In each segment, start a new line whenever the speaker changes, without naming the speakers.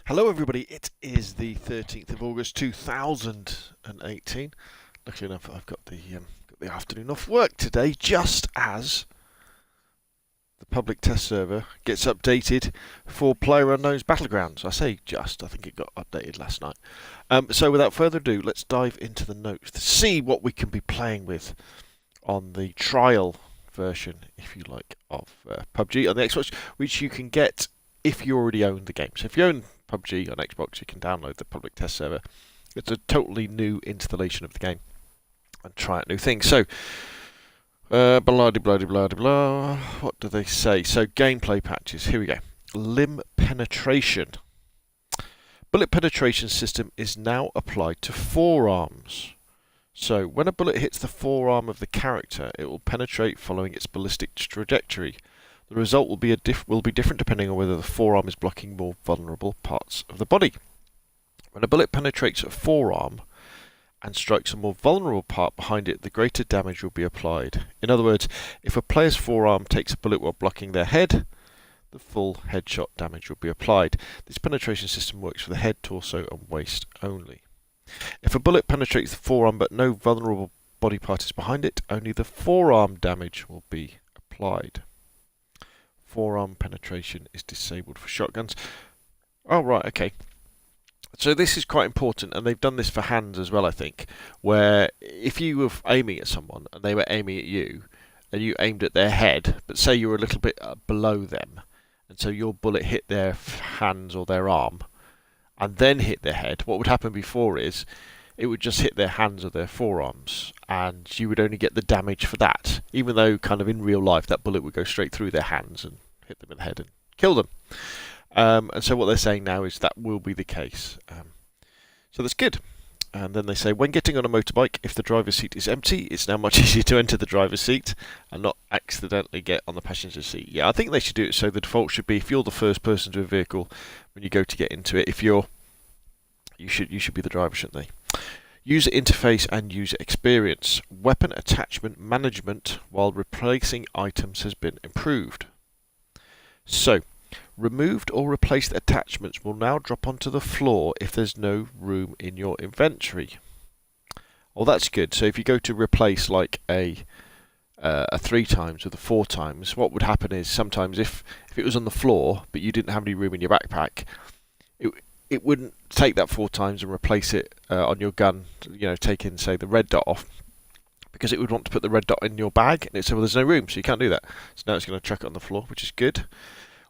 Hello everybody, it is the 13th of August 2018. Luckily enough I've got the afternoon off work today, just as the public test server gets updated for PlayerUnknown's Battlegrounds. I say just, I think it got updated last night. So without further ado, let's dive into the notes to see what we can be playing with on the trial version, if you like, of PUBG on the Xbox, which you can get if you already own the game. So if you own PUBG on Xbox, you can download the public test server. It's a totally new installation of the game and try out new things. So, blah blah blah blah. What do they say? So gameplay patches. Here we go. Limb penetration. Bullet penetration system is now applied to forearms. So when a bullet hits the forearm of the character, it will penetrate following its ballistic trajectory. The result will be different depending on whether the forearm is blocking more vulnerable parts of the body. When a bullet penetrates a forearm and strikes a more vulnerable part behind it, the greater damage will be applied. In other words, if a player's forearm takes a bullet while blocking their head, the full headshot damage will be applied. This penetration system works for the head, torso and waist only. If a bullet penetrates the forearm but no vulnerable body part is behind it, only the forearm damage will be applied. Forearm penetration is disabled for shotguns. Oh, right, okay. So this is quite important, and they've done this for hands as well, I think, where if you were aiming at someone and they were aiming at you, and you aimed at their head, but say you were a little bit below them, and so your bullet hit their hands or their arm, and then hit their head, what would happen before is it would just hit their hands or their forearms, and you would only get the damage for that, even though kind of in real life that bullet would go straight through their hands and hit them in the head and kill them. And so what they're saying now is that will be the case. So that's good. And then they say, when getting on a motorbike, if the driver's seat is empty, it's now much easier to enter the driver's seat and not accidentally get on the passenger seat. Yeah, I think they should do it so the default should be if you're the first person to a vehicle when you go to get into it, you should be the driver, shouldn't they? User interface and user experience. Weapon attachment management while replacing items has been improved. So, removed or replaced attachments will now drop onto the floor if there's no room in your inventory. Well, that's good. So if you go to replace like a 3 times with a 4 times, what would happen is sometimes if it was on the floor but you didn't have any room in your backpack, it wouldn't take that 4 times and replace it on your gun, taking, say, the red dot off, because it would want to put the red dot in your bag, and it said, well, there's no room, so you can't do that. So now it's going to chuck it on the floor, which is good.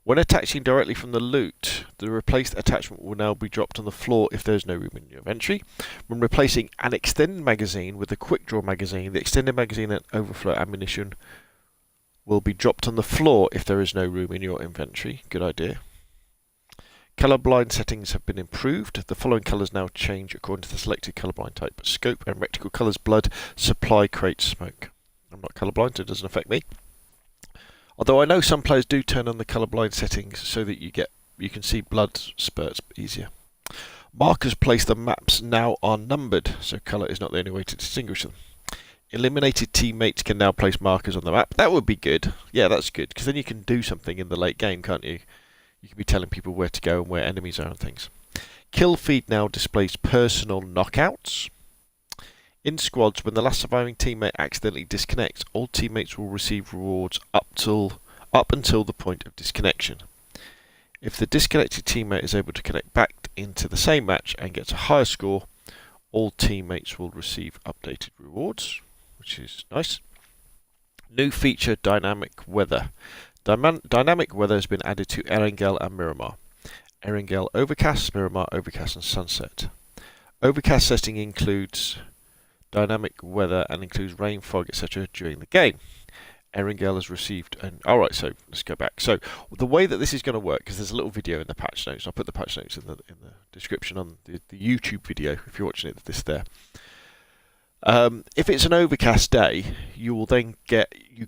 When attaching directly from the loot, the replaced attachment will now be dropped on the floor if there's no room in your inventory. When replacing an extended magazine with a quick draw magazine, the extended magazine and overflow ammunition will be dropped on the floor if there is no room in your inventory. Good idea. Colorblind settings have been improved. The following colours now change according to the selected colorblind type: scope and reticle colours, blood, supply crate, smoke. I'm not colorblind, so it doesn't affect me. Although I know some players do turn on the colorblind settings so that you can see blood spurts easier. Markers placed on maps now are numbered, so colour is not the only way to distinguish them. Eliminated teammates can now place markers on the map. That would be good. Yeah, that's good, because then you can do something in the late game, can't you? You can be telling people where to go and where enemies are and things. Kill feed now displays personal knockouts. In squads, when the last surviving teammate accidentally disconnects, all teammates will receive rewards up until the point of disconnection. If the disconnected teammate is able to connect back into the same match and gets a higher score, all teammates will receive updated rewards, which is nice. New feature, dynamic weather. Dynamic weather has been added to Erangel and Miramar. Erangel overcast, Miramar overcast and sunset. Overcast setting includes dynamic weather and includes rain, fog, etc. during the game. Erangel has received alright, so let's go back. So the way that this is going to work, because there's a little video in the patch notes, I'll put the patch notes in the description on the YouTube video if you're watching it there. If it's an overcast day, you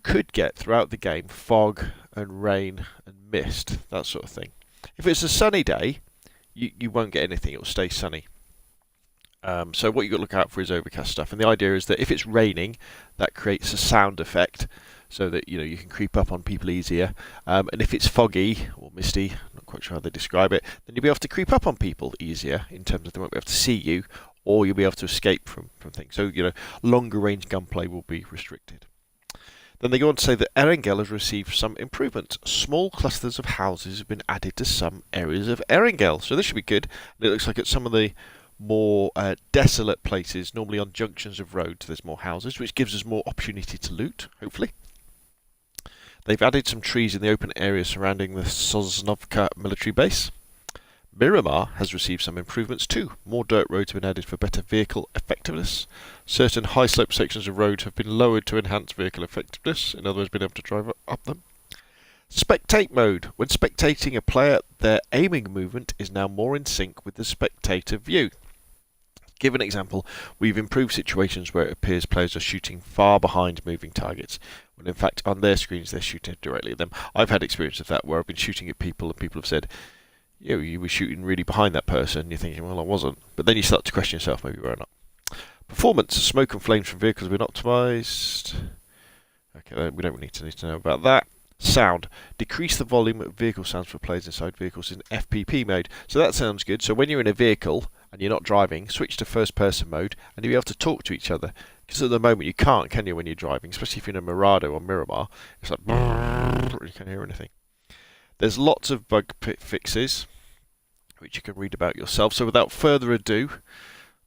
could get throughout the game fog and rain and mist, that sort of thing. If it's a sunny day, you won't get anything, it'll stay sunny. So what you've got to look out for is overcast stuff, and the idea is that if it's raining, that creates a sound effect, so that you can creep up on people easier. And if it's foggy or misty, not quite sure how they describe it, then you'll be able to creep up on people easier in terms of they won't be able to see you, or you'll be able to escape from things. So longer range gunplay will be restricted. Then they go on to say that Erengel has received some improvements. Small clusters of houses have been added to some areas of Erengel. So this should be good. And it looks like at some of the more desolate places, normally on junctions of roads, there's more houses, which gives us more opportunity to loot, hopefully. They've added some trees in the open area surrounding the Sosnovka military base. Miramar has received some improvements too. More dirt roads have been added for better vehicle effectiveness. Certain high slope sections of road have been lowered to enhance vehicle effectiveness, in other words, being able to drive up them. Spectate mode. When spectating a player, their aiming movement is now more in sync with the spectator view. Give an example. We've improved situations where it appears players are shooting far behind moving targets, when in fact on their screens they're shooting directly at them. I've had experience of that where I've been shooting at people and people have said, you were shooting really behind that person. You're thinking, well, I wasn't. But then you start to question yourself, maybe we're not. Performance. Smoke and flames from vehicles have been optimised. Okay, we don't need to know about that. Sound. Decrease the volume of vehicle sounds for players inside vehicles in FPP mode. So that sounds good. So when you're in a vehicle and you're not driving, switch to first person mode and you'll be able to talk to each other. Because at the moment you can't, can you, when you're driving? Especially if you're in a Mirado or Miramar. It's like, you can't hear anything. There's lots of bug fixes, which you can read about yourself. So without further ado,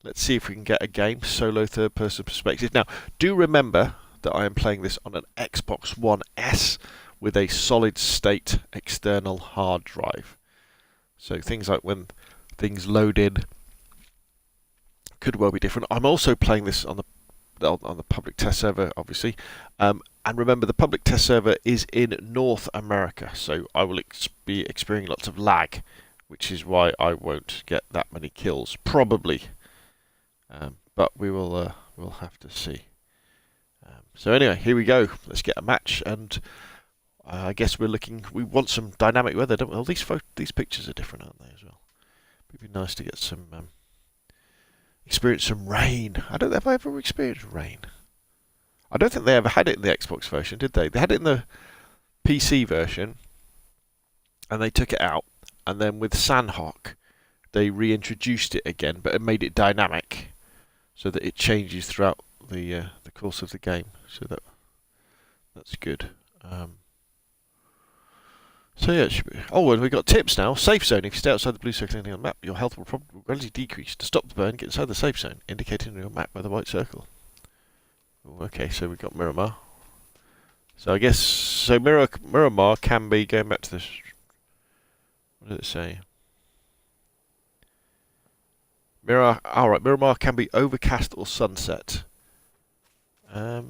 let's see if we can get a game, solo third-person perspective. Now, do remember that I am playing this on an Xbox One S with a solid-state external hard drive. So things like when things load in could well be different. I'm also playing this on the public test server, obviously. And remember, the public test server is in North America, so I will be experiencing lots of lag, which is why I won't get that many kills, probably. But we'll have to see. So anyway, here we go. Let's get a match, and I guess we want some dynamic weather, don't we? Well, these pictures are different, aren't they, as well? It'd be nice to get some experience some rain. Have I ever experienced rain? I don't think they ever had it in the Xbox version, did they? They had it in the PC version, and they took it out. And then with Sanhok, they reintroduced it again, but it made it dynamic, so that it changes throughout the course of the game. So that's good. So yeah, it should be. Oh, and we've got tips now. Safe zone. If you stay outside the blue circle on the map, your health will probably gradually decrease. To stop the burn, get inside the safe zone, indicated on your map by the white circle. Ooh, okay, so we've got Miramar. So I guess Miramar can be going back to this. What did it say? Miramar can be overcast or sunset. I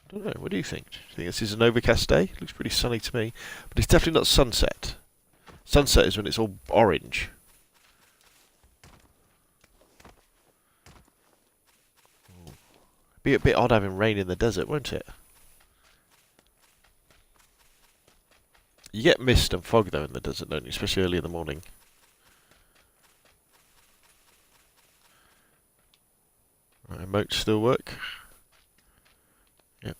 don't know. What do you think? Do you think this is an overcast day? Looks pretty sunny to me, but it's definitely not sunset. Sunset is when it's all orange. Be a bit odd having rain in the desert, won't it? You get mist and fog though in the desert, don't you? Especially early in the morning. Right, emotes still work. Yep.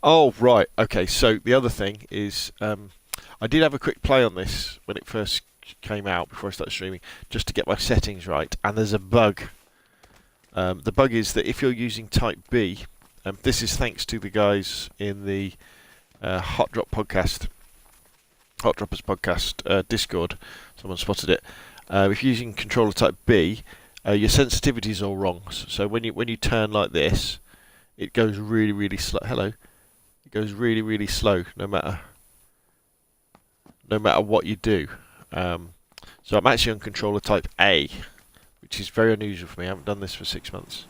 Oh, right. Okay, so the other thing is, I did have a quick play on this when it first came out before I started streaming, just to get my settings right, and there's a bug. The bug is that if you're using Type B, this is thanks to the guys in the Hot Droppers podcast Discord. Someone spotted it. If you're using controller Type B, your sensitivity is all wrong. So when you turn like this, it goes really, really slow. Hello. It goes really, really slow, no matter what you do. So I'm actually on controller Type A, which is very unusual for me. I haven't done this for 6 months.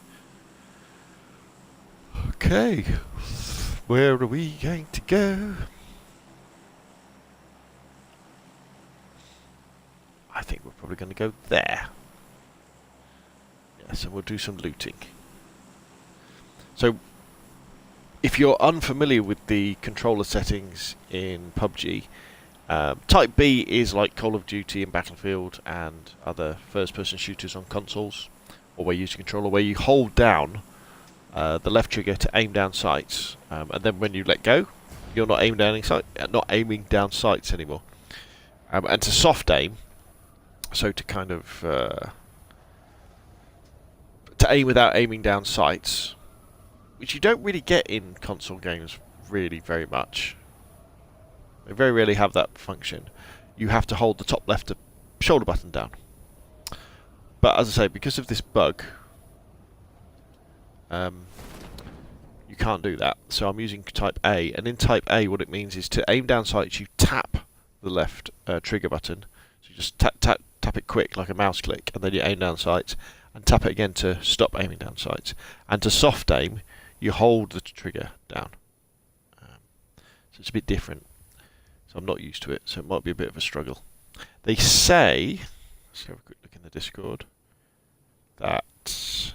Okay, where are we going to go? I think we're probably going to go there. Yes, and we'll do some looting. So, if you're unfamiliar with the controller settings in PUBG, Type B is like Call of Duty and Battlefield and other first-person shooters on consoles, or where you use a controller, where you hold down the left trigger to aim down sights, and then when you let go, you're not aiming down sights anymore. And to soft aim, so to kind of to aim without aiming down sights, which you don't really get in console games really very much. They very rarely have that function. You have to hold the top left shoulder button down. But as I say, because of this bug, you can't do that. So I'm using type A, and in type A what it means is to aim down sights you tap the left trigger button. So you just tap it quick like a mouse click, and then you aim down sights, and tap it again to stop aiming down sights. And to soft aim, you hold the trigger down. So it's a bit different. So I'm not used to it, so it might be a bit of a struggle. They say, let's have a quick look in the Discord, that, can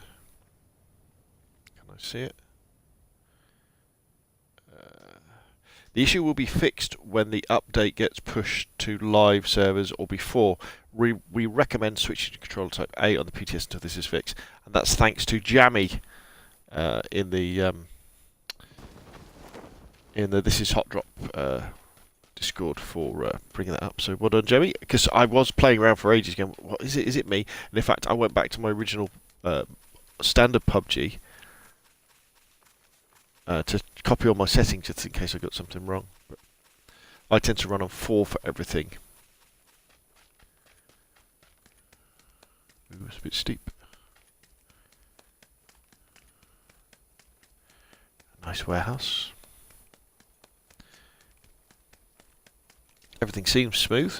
I see it? The issue will be fixed when the update gets pushed to live servers or before. We recommend switching to controller type A on the PTS until this is fixed, and that's thanks to Jammy in the This Is Hot Drop Discord for bringing that up. So well done, Jamie, because I was playing around for ages going, what is it? Is it me? And in fact, I went back to my original standard PUBG to copy all my settings just in case I got something wrong. But I tend to run on 4 for everything. Ooh, it's a bit steep. Nice warehouse. Everything seems smooth.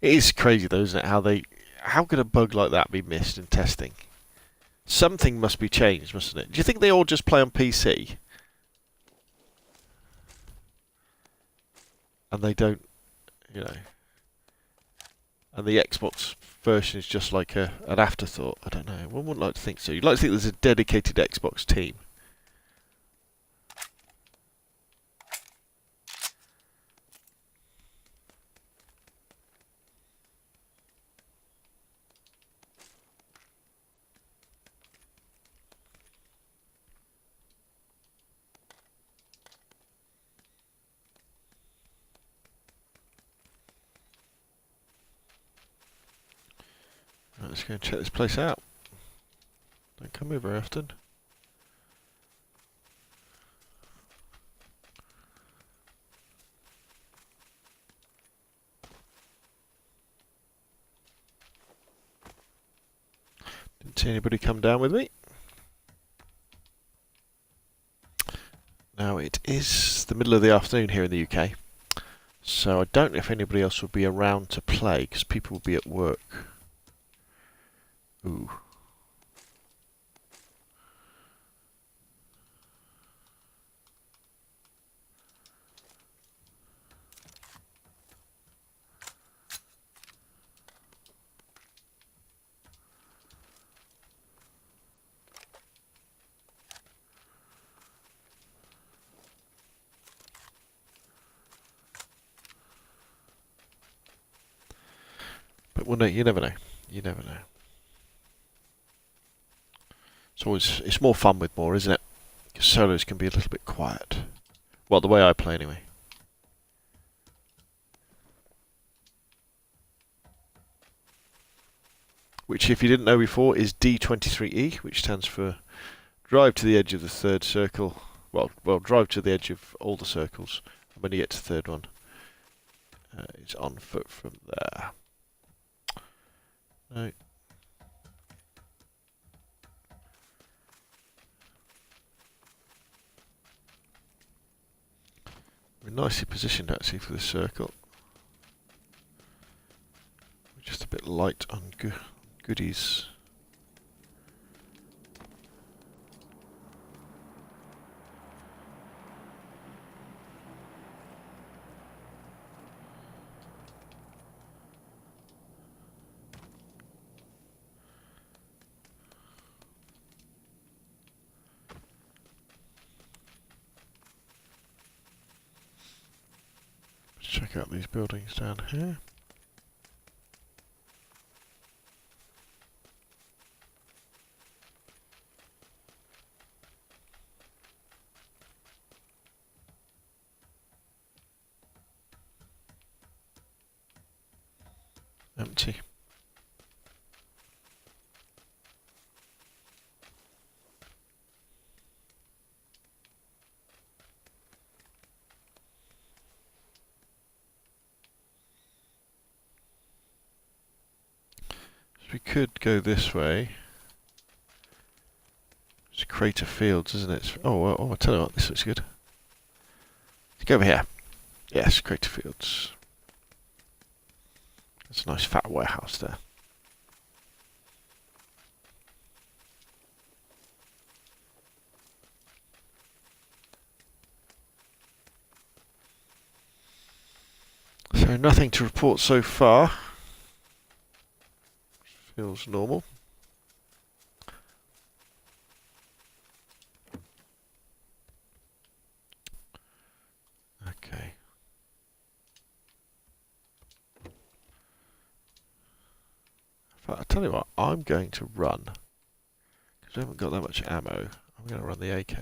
It is crazy though, isn't it? How could a bug like that be missed in testing? Something must be changed, mustn't it? Do you think they all just play on PC? And they don't, you know... And the Xbox version is just like an afterthought? I don't know. One wouldn't like to think so. You'd like to think there's a dedicated Xbox team. Let's go and check this place out. Don't come here very often. Didn't see anybody come down with me. Now it is the middle of the afternoon here in the UK, so I don't know if anybody else will be around to play because people will be at work. Ooh. But well, no, you never know. You never know. It's more fun with more, isn't it? Because solos can be a little bit quiet. Well, the way I play anyway. Which, if you didn't know before, is D23E, which stands for drive to the edge of the third circle. Well, drive to the edge of all the circles. And when you get to the third one, it's on foot from there. No. We're nicely positioned actually for this circle. We're just a bit light on goodies. Check out these buildings down here. Empty. So we could go this way. It's Crater Fields, isn't it? Oh, I'll tell you what, this looks good. Let's go over here. Yes, Crater Fields. There's a nice fat warehouse there. So nothing to report so far. Feels normal. Okay. I'll tell you what, I'm going to run. Because we haven't got that much ammo. I'm going to run the AK.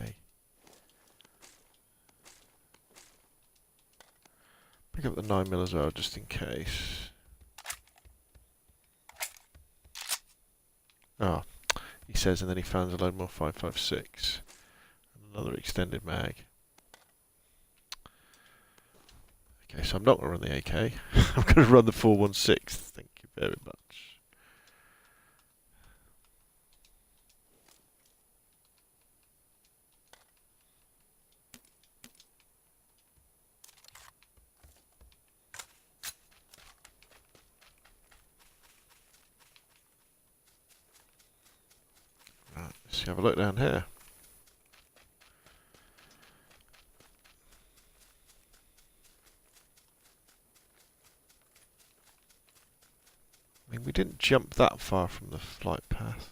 Pick up the 9mm as well, just in case. Oh, he says, and then he finds a load more 5.56. And another extended mag. Okay, so I'm not going to run the AK. I'm going to run the 4.16. Thank you very much. Right, let's have a look down here. I mean, we didn't jump that far from the flight path.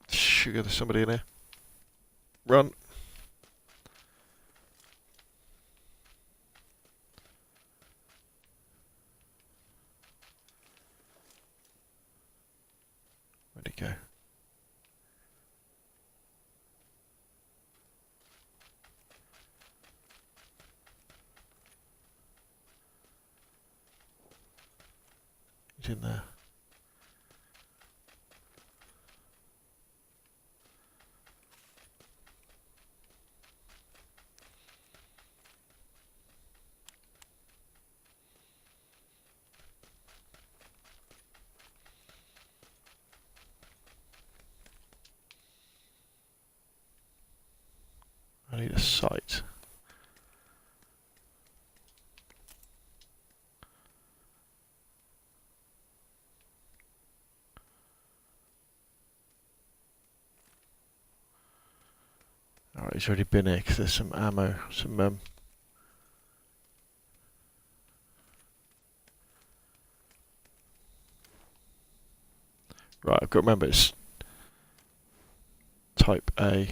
Sugar, there's somebody in here. Run. Where'd he go? He's in there. I need a sight. Alright, he's already been here because there's some ammo, Right, I've got to remember it's type A.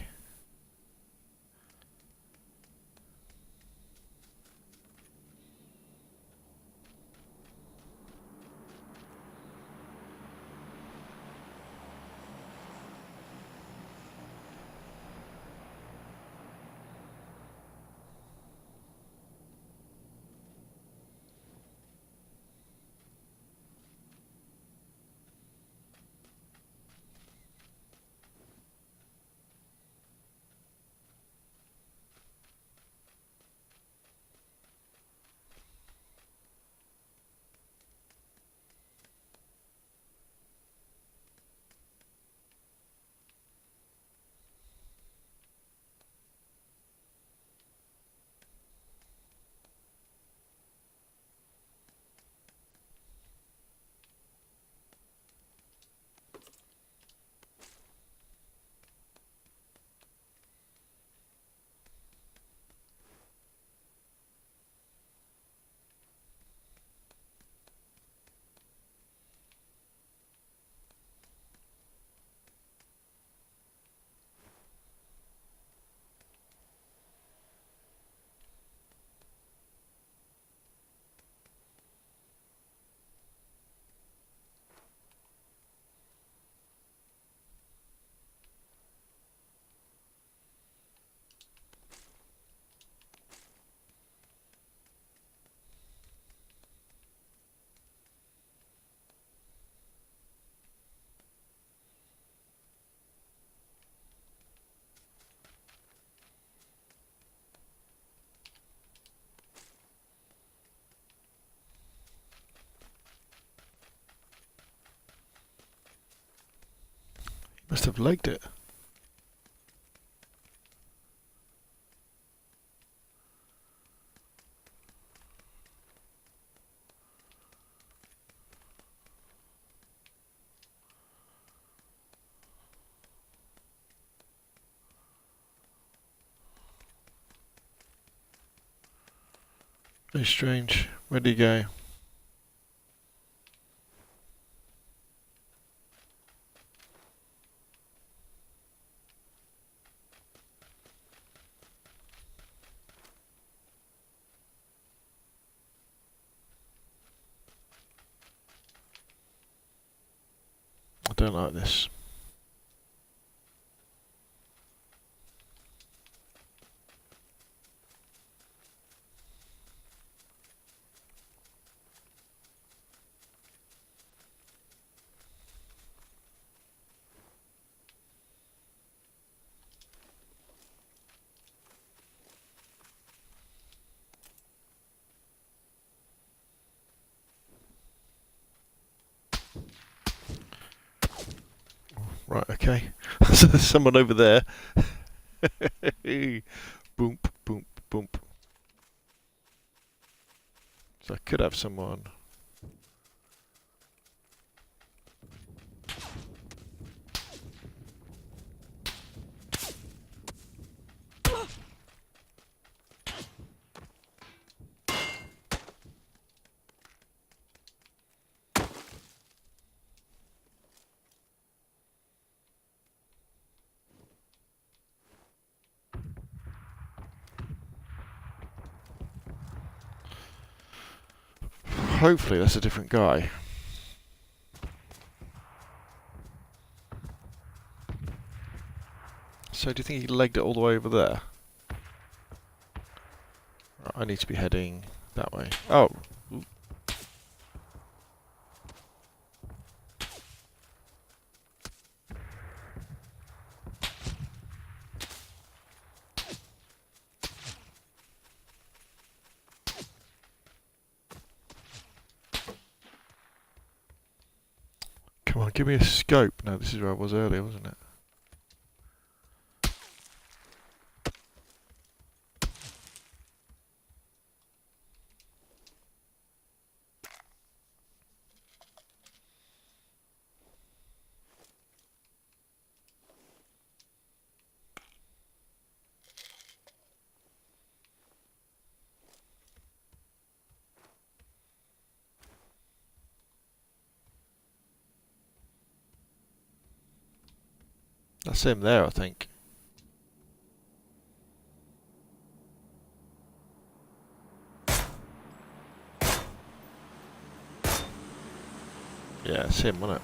Must have legged it. Very strange. Where'd he go? I don't like this. Right, okay. So there's someone over there. Boom, boom, boom. So I could have someone. Hopefully that's a different guy. So do you think he legged it all the way over there? Right, I need to be heading that way. Oh! Ooh. Come on, give me a scope. No, this is where I was earlier, wasn't it? That's him there, I think. Yeah, it's him, wasn't it?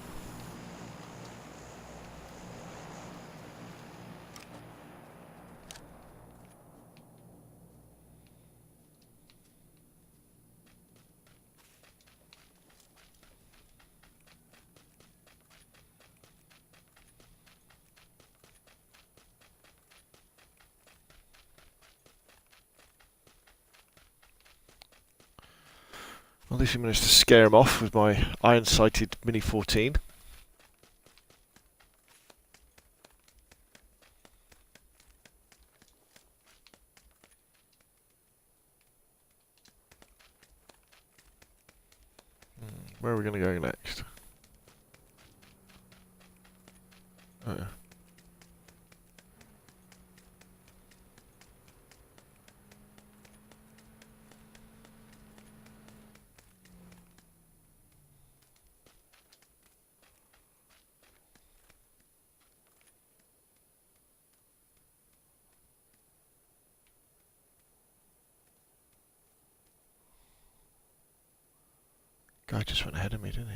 Well, at least we managed to scare him off with my iron-sighted Mini 14. Where are we going to go next? Oh, yeah. Guy just went ahead of me, didn't he?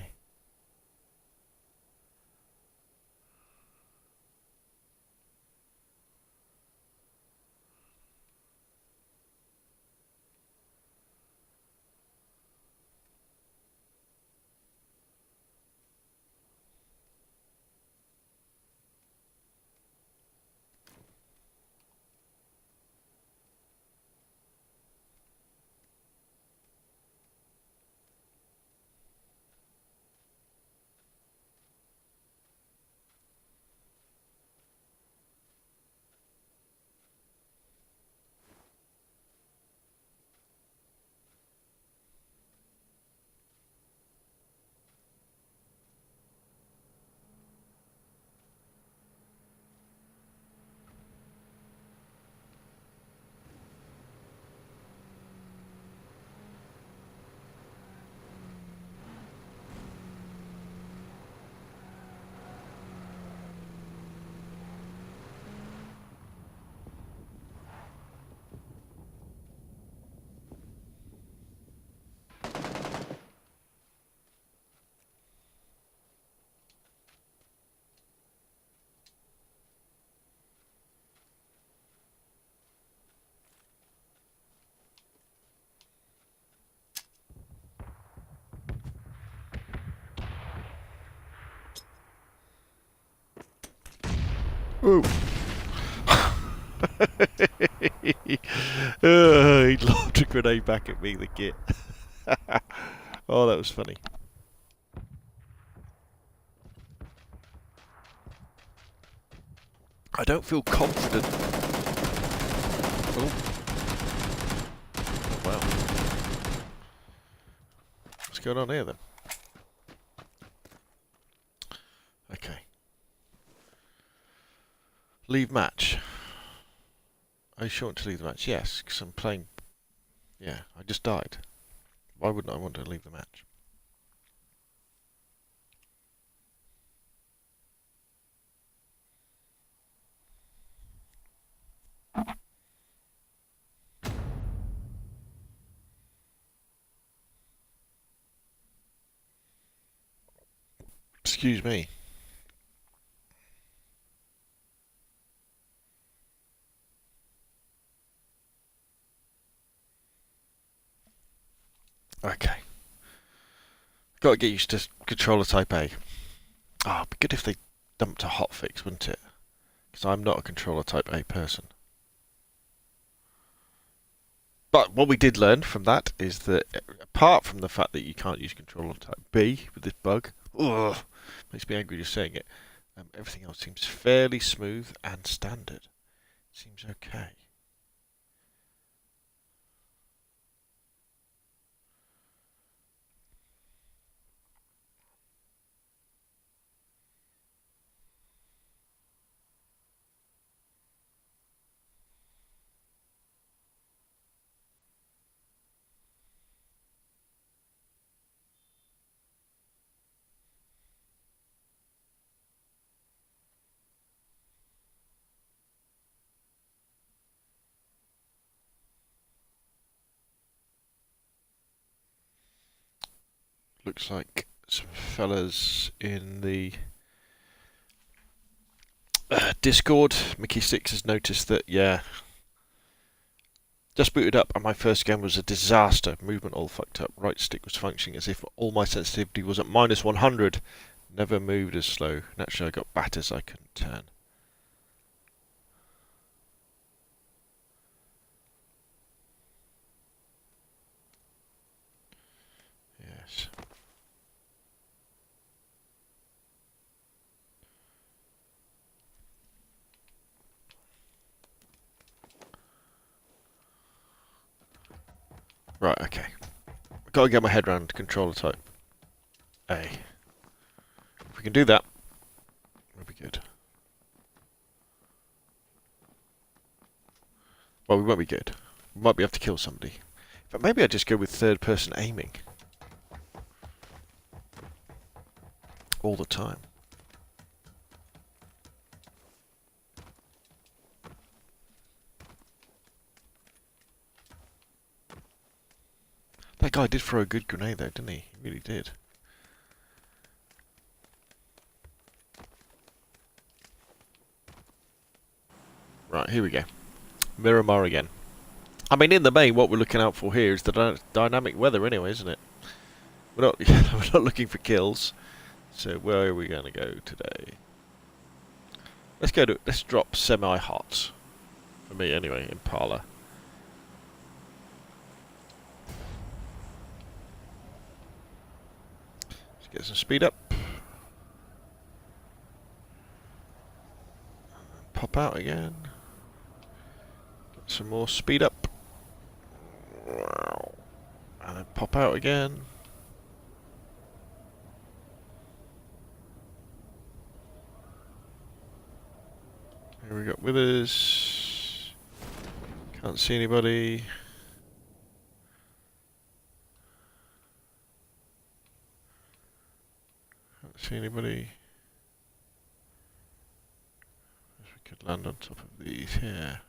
Ooh. He lobbed a grenade back at me, the git. Oh, that was funny. I don't feel confident. Oh. Oh, wow. What's going on here then? Okay. Leave match. Are you sure to leave the match? Yes, because I'm playing... Yeah, I just died. Why wouldn't I want to leave the match? Excuse me. Okay. Got to get used to controller type A. Oh, it'd be good if they dumped a hotfix, wouldn't it? Because I'm not a controller type A person. But what we did learn from that is that, apart from the fact that you can't use controller type B with this bug, ugh, makes me angry just saying it, everything else seems fairly smooth and standard. Seems okay. Looks like some fellas in the Discord. Mickey6 has noticed that, yeah, just booted up and my first game was a disaster. Movement all fucked up. Right stick was functioning as if all my sensitivity was at minus 100. Never moved as slow. Naturally I got batters I couldn't turn. Yes. Right, okay. I've got to get my head around controller type A. If we can do that, we'll be good. Well, we won't be good. We might be able to kill somebody. But maybe I just go with third person aiming. All the time. That guy did throw a good grenade though, didn't he? He really did. Right, here we go. Miramar again. I mean, in the main, what we're looking out for here is the dynamic weather anyway, isn't it? We're not, we're not looking for kills. So where are we going to go today? Let's drop semi-hot. For me anyway, Impala. Let's get some speed up. Pop out again. Get some more speed up. And then pop out again. Here we got withers. Can't see anybody. Can't see anybody. If we could land on top of these here.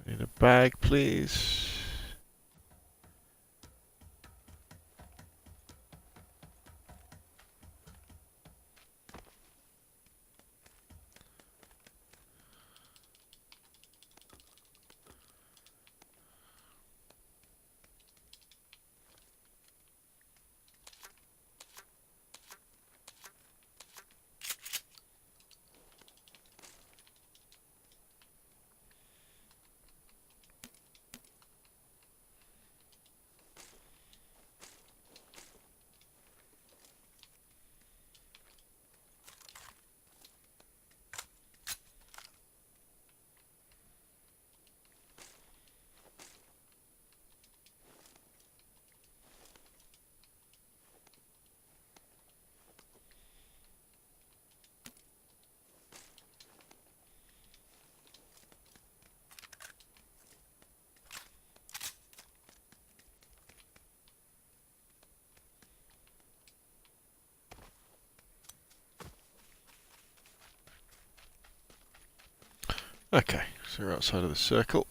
Need a bag, please. Okay, so we're outside of the circle.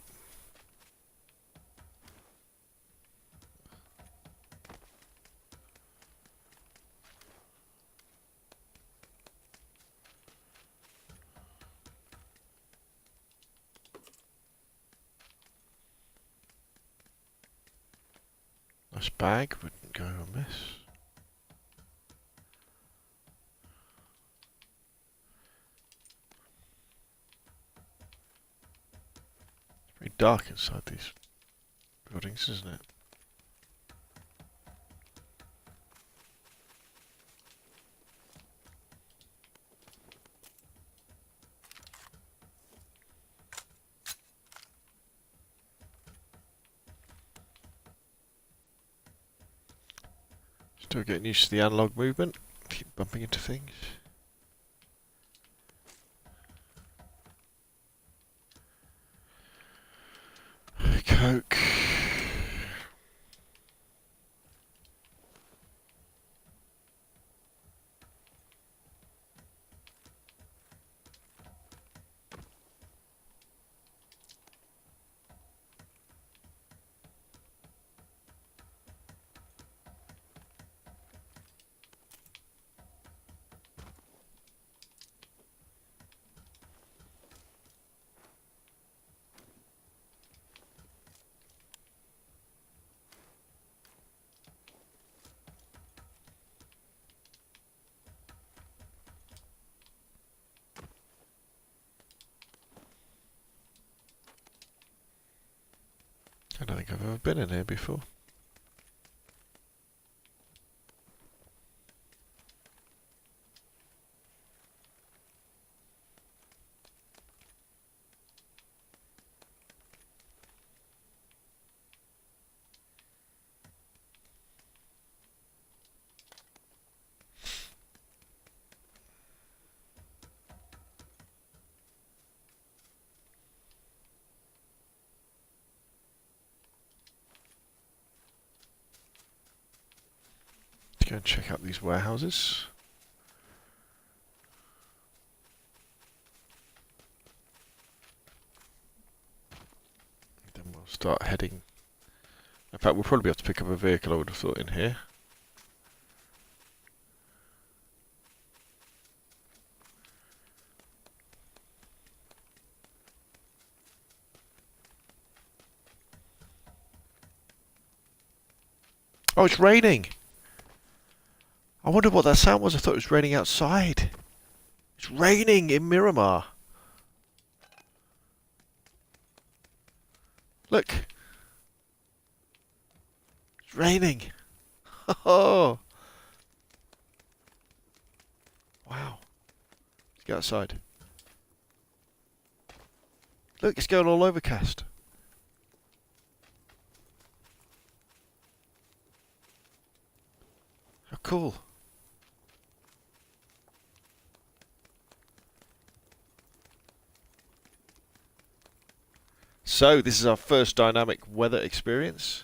Nice bag, wouldn't go amiss. It's very dark inside these buildings, isn't it? Still getting used to the analog movement. Keep bumping into things. Coke. I don't think I've ever been in here before. Let's go and check out these warehouses. Then we'll start heading. In fact, we'll probably be able to pick up a vehicle, I would have thought, in here. Oh, it's raining! I wondered what that sound was. I thought it was raining outside. It's raining in Miramar. Look. It's raining. Oh. Wow. Let's get outside. Look, it's going all overcast. How cool. So, this is our first dynamic weather experience.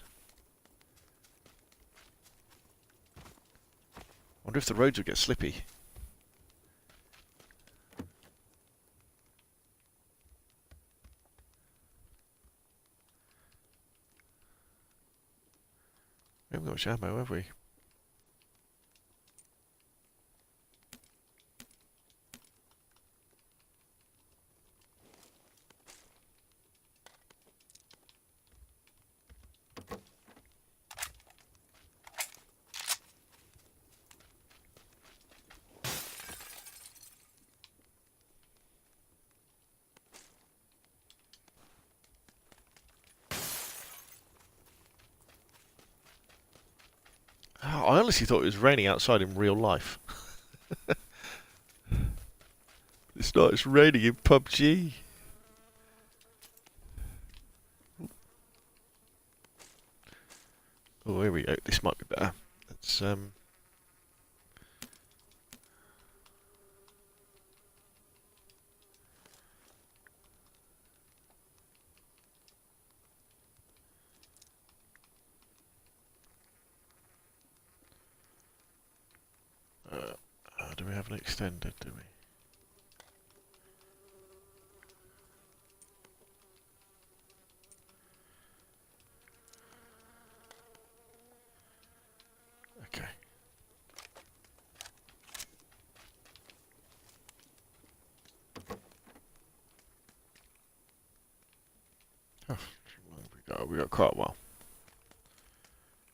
Wonder if the roads will get slippy. We haven't got much ammo, have we? Oh, I honestly thought it was raining outside in real life. It's not, it's raining in PUBG. Oh, here we go. This might be better. Let's do we have an extended, do we? Okay. Oh, we got quite a while.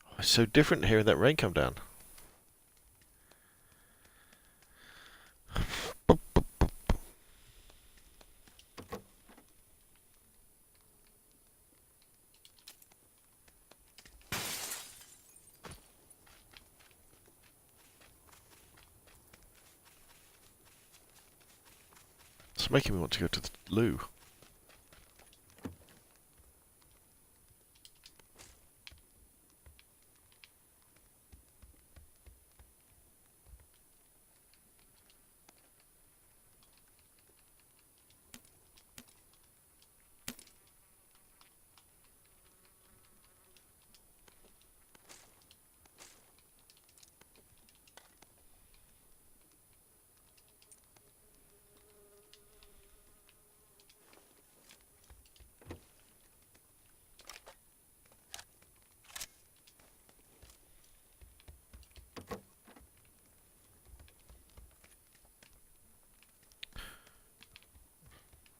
Oh, it's so different hearing that rain come down. It's making me want to go to the loo.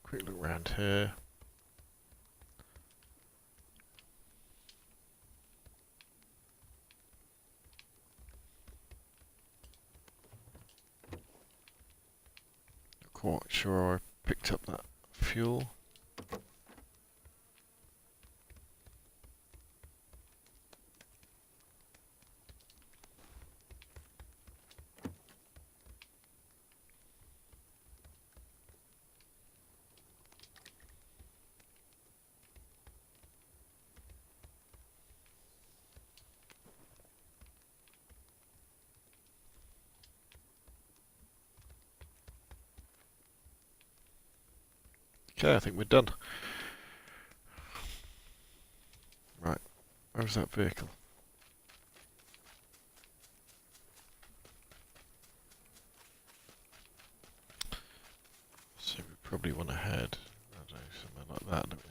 Quick look around here. Not quite sure I picked up that fuel. Okay, I think we're done. Right, where's that vehicle? So we probably want to head, I don't know, somewhere like that, don't we?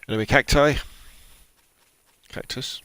Enemy cacti. Cactus.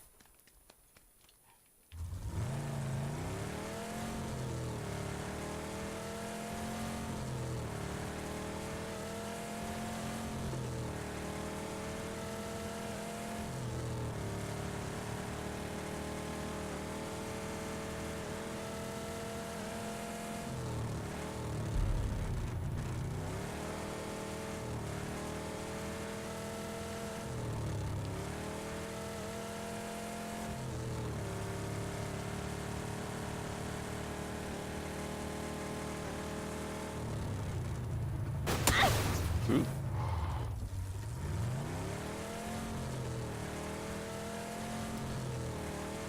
Ooh.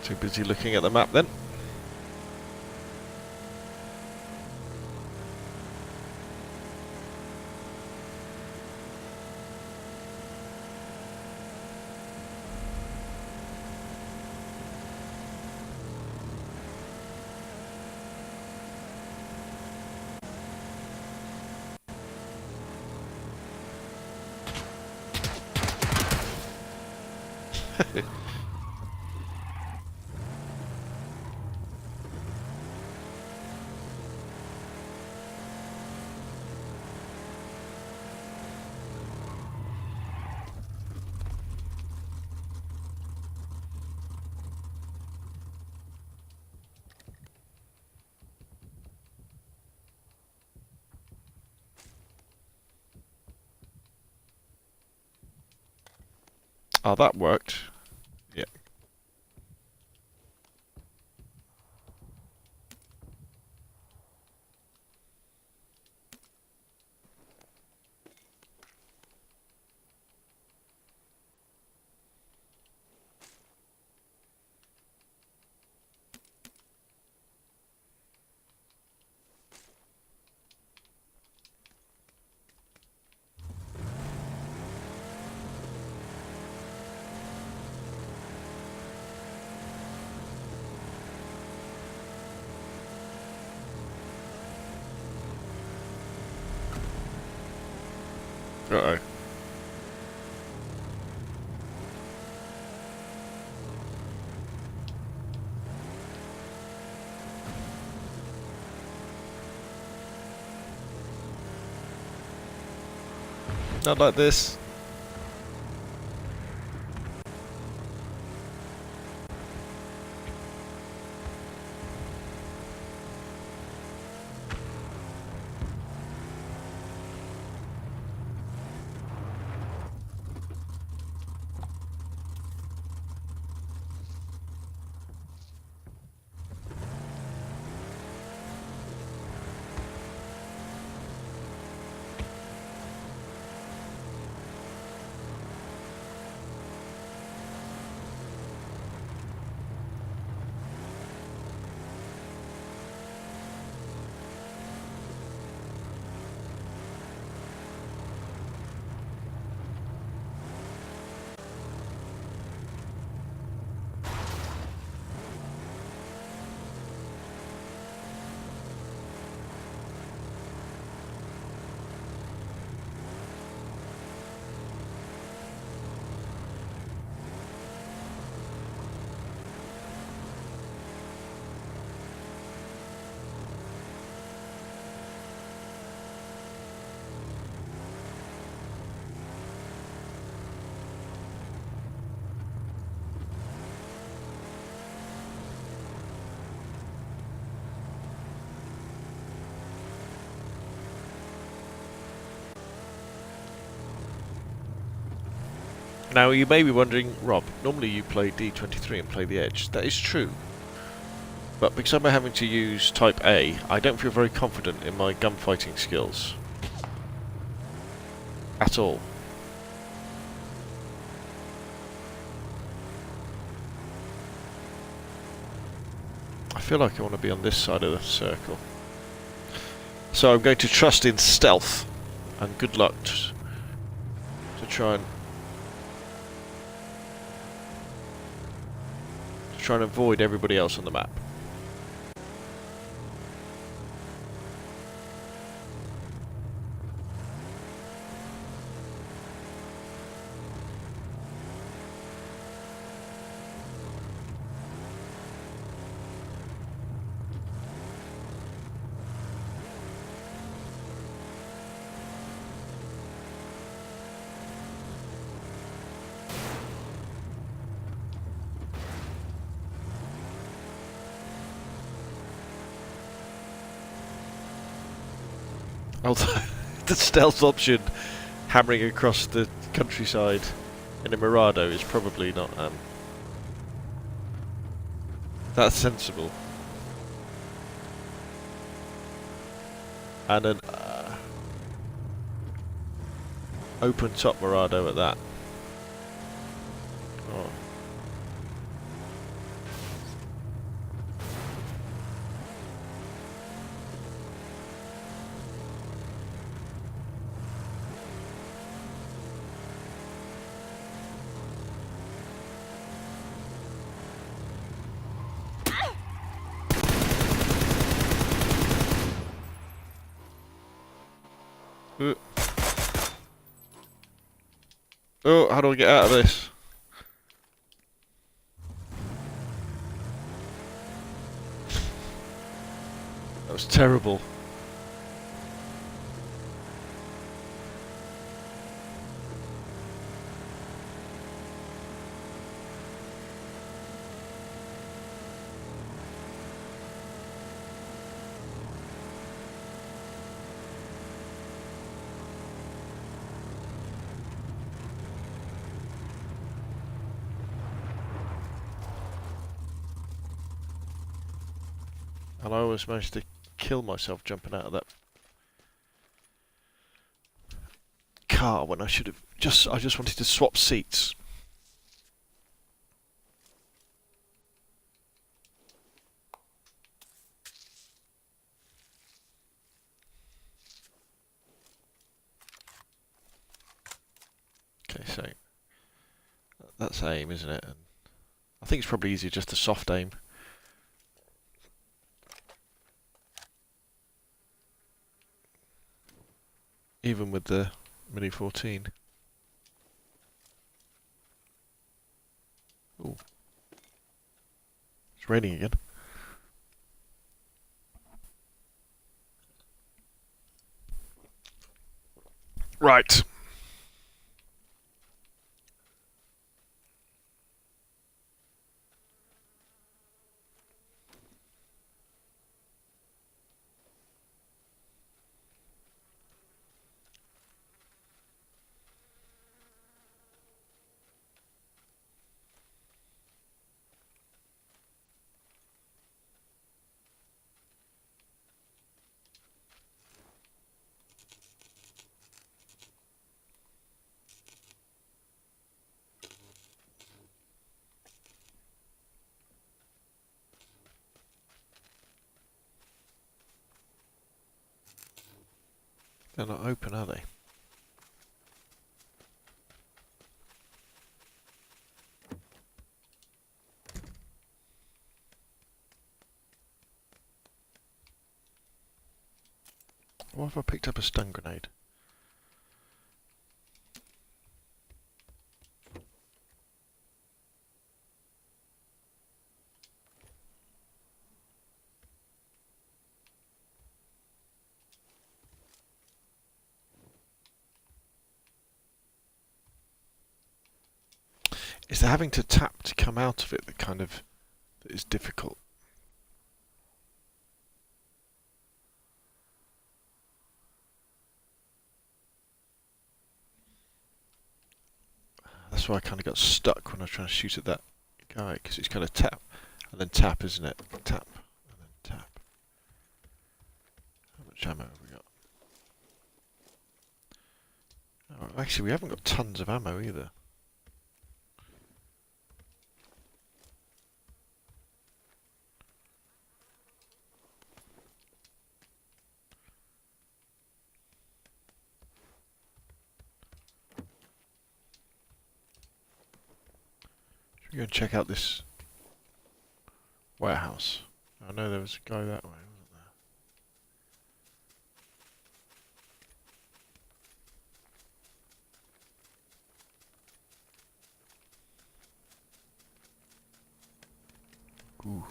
Too busy looking at the map then. Oh, that worked. Yeah. Uh-oh. Not like this. Now you may be wondering, Rob, normally you play D23 and play the Edge. That is true. But because I'm having to use Type A, I don't feel very confident in my gunfighting skills. At all. I feel like I want to be on this side of the circle. So I'm going to trust in stealth and good luck to try and avoid everybody else on the map. Although the stealth option, hammering across the countryside in a Mirado, is probably not that sensible. And an open top Mirado at that. Oh. Oh, how do I get out of this? That was terrible. And I always managed to kill myself jumping out of that car when I should have I just wanted to swap seats. Okay, so that's aim, isn't it? And I think it's probably easier just to soft aim. Even with the Mini 14. Ooh. It's raining again. Right. They're not open, are they? What if I picked up a stun grenade? It's the having to tap to come out of it that kind of that is difficult. That's why I kind of got stuck when I was trying to shoot at that guy, because it's kind of tap and then tap, isn't it? Tap and then tap. How much ammo have we got? Oh, actually, we haven't got tons of ammo either. Should we go and check out this warehouse? I know there was a guy that way, wasn't there? Ooh.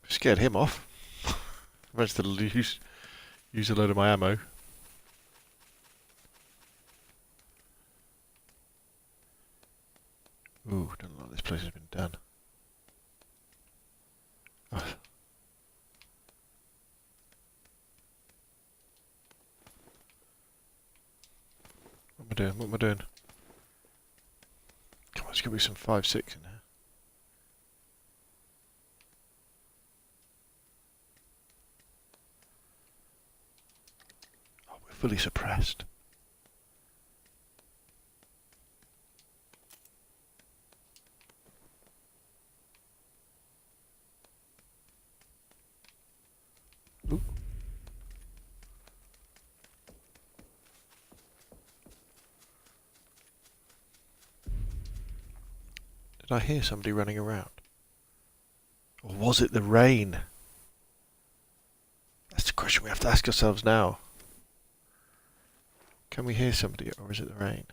Scared him off. Managed to use a load of my ammo. Ooh, don't know what this place has been done. Oh. What am I doing? What am I doing? Come on, there's got to be some 5.6 in there. Oh, we're fully suppressed. Ooh. Did I hear somebody running around? Or was it the rain? That's the question we have to ask ourselves now. Can we hear somebody, or is it the rain?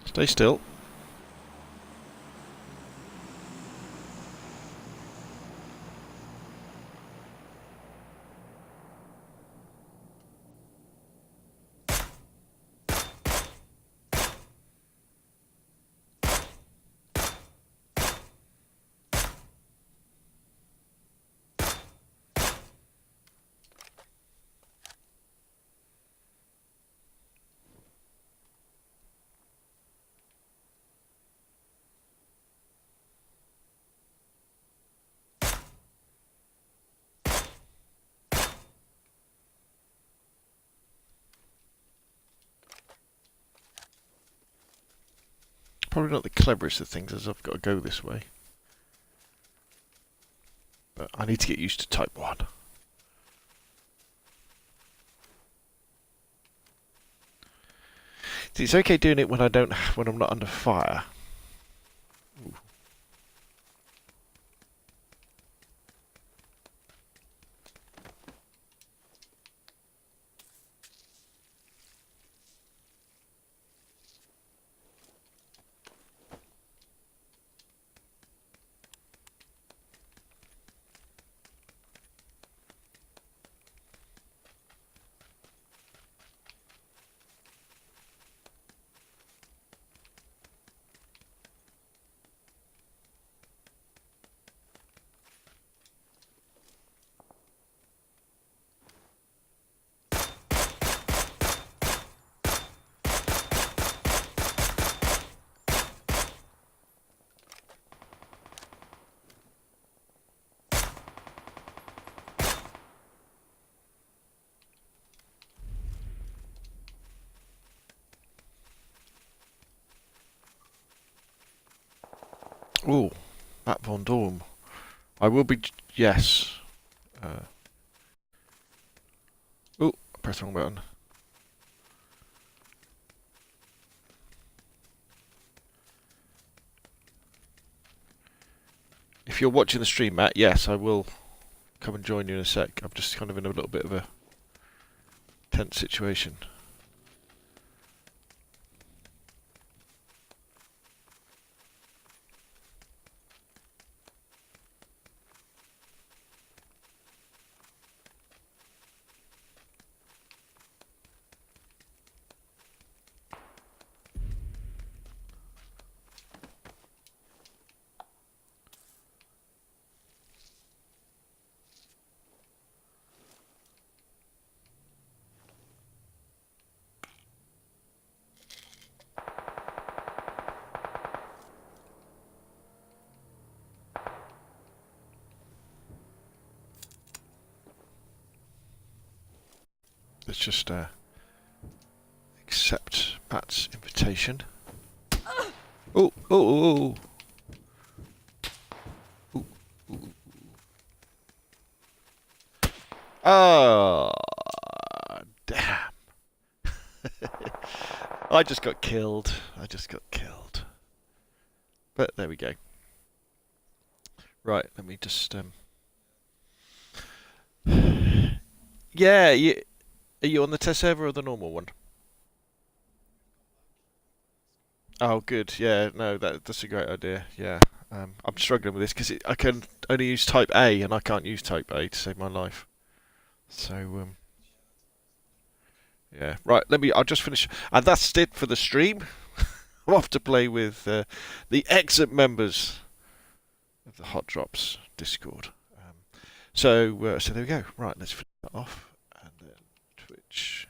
Stay still. probably not the cleverest of things, as I've got to go this way. But I need to get used to Type 1. See, it's okay doing it when I'm not under fire. Ooh. Ooh, Matt Von Dorm. I will be... Yes. Ooh, I pressed the wrong button. If you're watching the stream, Matt, yes, I will come and join you in a sec. I'm just kind of in a little bit of a tense situation. Let's just accept Matt's invitation. Oh, oh, oh, oh. Oh, damn. I just got killed. But there we go. Right, let me just... Yeah, are you on the test server or the normal one? Oh, good. Yeah, no, that's a great idea. Yeah, I'm struggling with this because I can only use Type A and I can't use Type A to save my life. So, yeah. Right, I'll just finish. And that's it for the stream. I'm off to play with the excellent members of the Hot Drops Discord. So there we go. Right, let's finish that off. And then Twitch.